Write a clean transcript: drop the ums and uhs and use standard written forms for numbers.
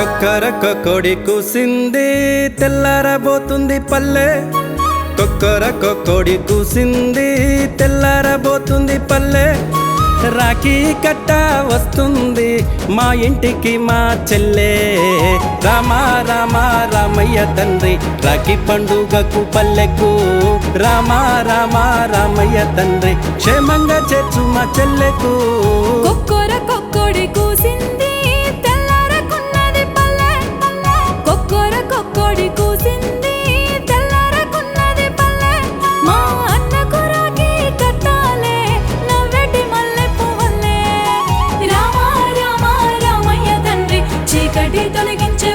కొక్కరొక్క కోడి కూసింది తెల్లారబోతుంది పల్లె. కొక్కరొక్క కోడి కూసింది తెల్లారబోతుంది పల్లె. రాఖీ కట్ట వస్తుంది మా ఇంటికి మా చెల్లె. రామ రామ రామయ్య తండ్రి రాఖీ పండుగకు పల్లెకు. రామ రామ రామయ్య తండ్రి క్షేమంగా చేర్చు మా చెల్లెకు. కొక్కోడి కూసింది తెల్లారకున్నది పల్లె. కొక్కోడి కూసింది తెల్లారకున్నది పల్లె. మా అన్నకు రాఖీ కట్టాలే నవ్వెటి మల్లె పువ్వల్లే. రామ రామ రామయ్య తండ్రి చీకటి తొలగించే